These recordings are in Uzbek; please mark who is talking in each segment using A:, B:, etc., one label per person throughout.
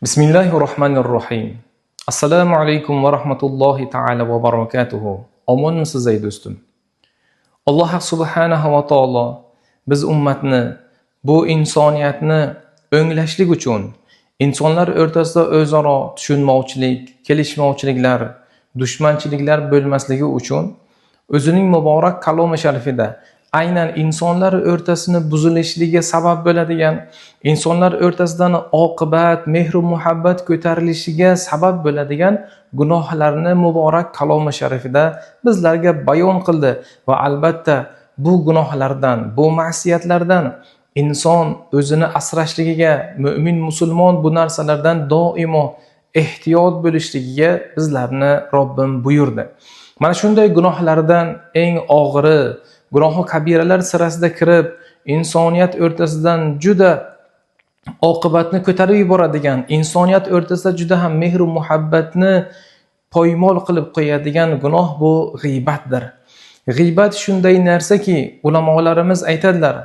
A: Bismillahirrohmanirrohim. Assalomu alaykum va rahmatullohi ta'ala va barakatuhu. Omonmisiz ey do'stim? Alloh subhanahu va taolo biz ummatni, bu insoniyatni o'nglashlik uchun insonlar o'rtasida o'zaro tushunmovchilik, kelishmovchiliklar, dushmanchiliklar bo'lmasligi uchun o'zining muborak kalomi sharifida aynan insonlar o'rtasini buzilishiga sabab bo'ladigan, insonlar o'rtasidan oqibat, mehr va muhabbat ko'tarilishiga sabab bo'ladigan gunohlarni muborak kalomi sharifida bizlarga bayon qildi va albatta bu gunohlardan, bu ma'siyatlardan inson o'zini asrashligiga, mu'min musulmon bu narsalardan doimo ehtiyot bo'lishligiga bizlarni Robbim buyurdi. Mana shunday gunohlardan eng og'iri gunohi kabiralar sirasida kirib, insoniyat o'rtasidan juda oqibatni ko'tarib yuboradigan, insoniyat o'rtasida juda ham mehr va muhabbatni poymol qilib qo'yadigan gunoh bu g'iybatdir. G'iybat shunday narsaki, ulamolarimiz aytadilar,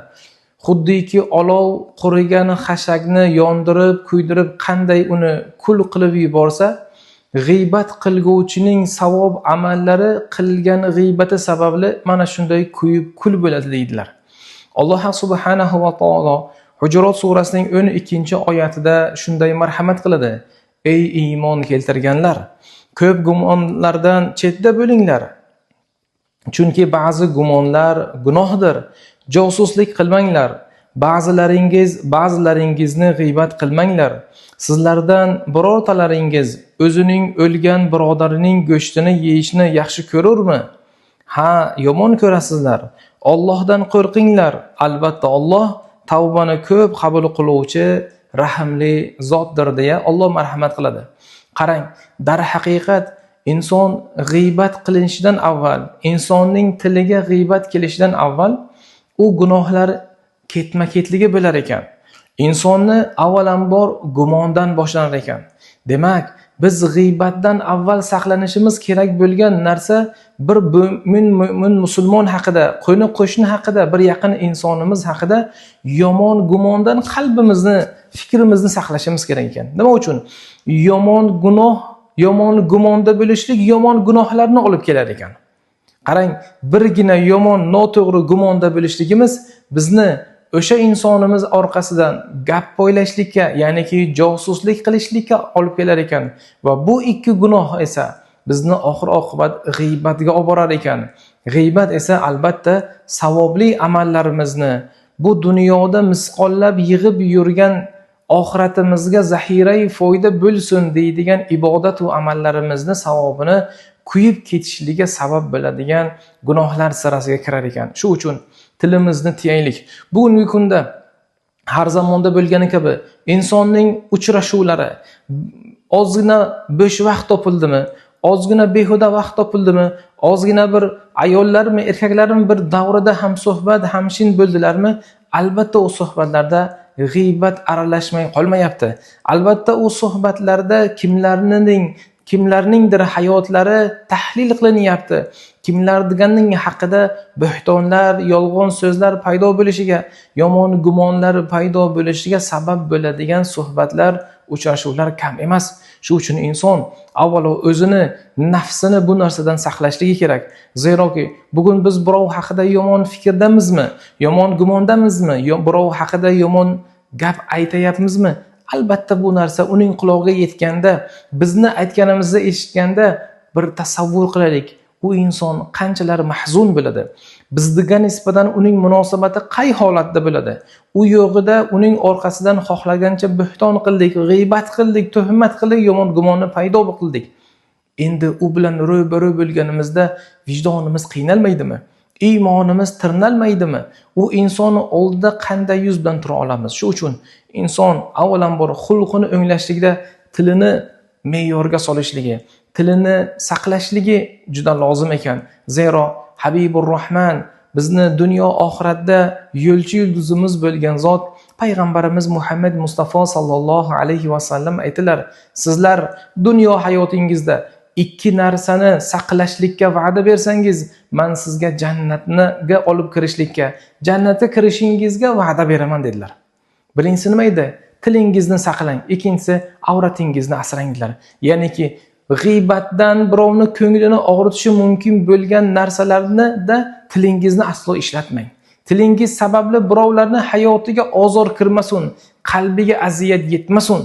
A: xuddiki olov qurigan xashakni yondirib, kuydirib qanday uni kul qilib yuborsa, g'iybat qilguvchining savob amallari qilgan g'iybatı sababli mana shunday kuyib kul bo'ladi deydilar. Alloh subhanahu va taolo Hujurat surasining 12-oyatida shunday marhamat qiladi: Ey iymon keltirganlar, ko'p gumonlardan chetda bo'linglar. Chunki ba'zi gumonlar gunohdir. Josuslik qilmanglar. Ba'zilaringizni g'iybat qilmanglar. Sizlardan birortalaringiz o'zining o'lgan birodarining go'shtini yeyishni yaxshi ko'rurmi? Ha, yomon ko'rasizlar. Allohdan qo'rqinglar. Albatta Alloh tavbani ko'p qabul qiluvchi, rahimli zotdir deya Alloh marhamat qiladi. Qarang, dar haqiqat inson g'iybat qilinishidan avval, insonning tiliga g'iybat kelishidan avval u gunohlar ketma-ketligi bo'lar ekan. Insonni avvalambor gumondan boshlanar ekan. Demak, biz g'iybatdan avval saqlanishimiz kerak bo'lgan narsa bir mo'min musulmon haqida, qo'ni qo'shni haqida, bir yaqin insonimiz haqida yomon gumondan qalbimizni, fikrimizni saqlashimiz kerak ekan. Nima uchun? Yomon gumonda bo'lishlik yomon gunohlarni olib kelar ekan. Qarang, birgina yomon, noto'g'ri gumonda bo'lishligimiz bizni o'sha insonimiz orqasidan gap poylashlikka, ya'niki josuslik qilishlikka olib kelar ekan va bu ikki gunoh esa bizni oxir oqibat g'iybatga olib borar ekan. G'iybat esa albatta savobli amallarimizni, bu dunyoda misqollab yig'ib yurgan oxiratimizga zahirai foyda bo'lsin deydigan ibodat va amallarimizni savobini kuyib ketishligiga sabab bo'ladigan gunohlar sirasiga kirar ekan. Shu uchun tilimizni tiyaylik. Bugungi kunda har zamonda bo'lgani kabi insonning uchrashuvlari, ozgina bo'sh vaqt topildimi, ozgina behuda vaqt topildimi, ozgina bir ayollarmi, erkaklarmi bir davrada ham suhbat, hamshin bo'ldilarmi, albatta u suhbatlarda g'iybat aralashmay qolmayapti. Albatta u suhbatlarda kimlarningdir hayotlari tahlil qilinyapti. Kimlarning haqida bo'htonlar, yolg'on so'zlar paydo bo'lishiga, yomon gumonlar paydo bo'lishiga sabab bo'ladigan suhbatlar, uchrashuvlar kam emas. Shu uchun inson avvalo o'zini, nafsini bu narsadan saqlashligi kerak. Zeroki bugun biz birov haqida yomon fikrdamizmi, yomon gumondamizmi, birov haqida yomon gap aytayapmizmi? Albatta bu narsa uning qulog'iga yetganda, bizni aytganimizni eshitganda bir tasavvur qilaylik. U inson qanchalar mahzun bo'ladi. Bizga nisbatan uning munosabati qay holatda bo'ladi? U yo'g'ida uning orqasidan xohlagancha bo'hton qildik, g'iybat qildik, tuhmat qildik, yomon gumonni paydo qildik. Endi u bilan ro'baro bo'lganimizda vijdonimiz qiynalmaydimi? Iymonimiz tirnalmaydimi? U inson oldida qanday yuz bilan tura olamiz? Shu uchun inson avvalambor xulqini o'nglashlikda tilini me'yorga solishligi, tilini saqlashligi juda lozim ekan. Zero Habibur Rahman bizni dunyo oxiratda yo'lchi yulduzimiz bo'lgan zot payg'ambarimiz Muhammad Mustafa sallallohu alayhi va sallam aytdilar: sizlar dunyo hayotingizda ikki narsani saqlashlikka va'da bersangiz, men sizga jannatga olib kirishlikka, jannatga kirishingizga va'da beraman dedilar. Birinchisi nima edi? tilingizni saqlang. Ikkinchisi, avratingizni asranglar. Ya'niki g'iybatdan birovni ko'nglini og'ritishi mumkin bo'lgan narsalarni da tilingizni aslo ishlatmang. Tilingiz sababli birovlarning hayotiga ozor kirmasin, qalbiga aziyat yetmasin.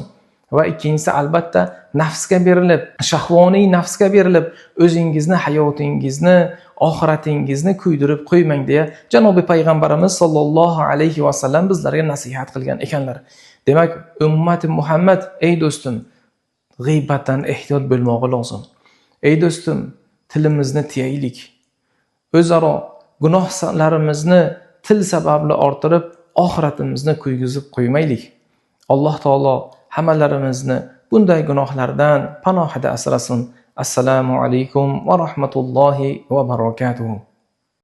A: Va ikkinchisi, albatta nafsga berilib, shahvoniy nafsga berilib, o'zingizni, hayotingizni, oxiratingizni kuydirib qo'ymang deya Janobi payg'ambarimiz sollallohu alayhi vasallam bizlarga nasihat qilgan ekanlar. Demak, ummati Muhammad, ey do'stim, g'iybatdan ehtiyot bo'lmoq lozim. Ey do'stim, tilimizni tiyaylik. O'zaro gunohlarimizni til sababli orttirib, oxiratimizni kuygizib qo'ymaylik. Alloh taolo hammalarimizni bunday gunohlardan panohida asrasin. Assalomu alaykum va rahmatullohi va barakatuh.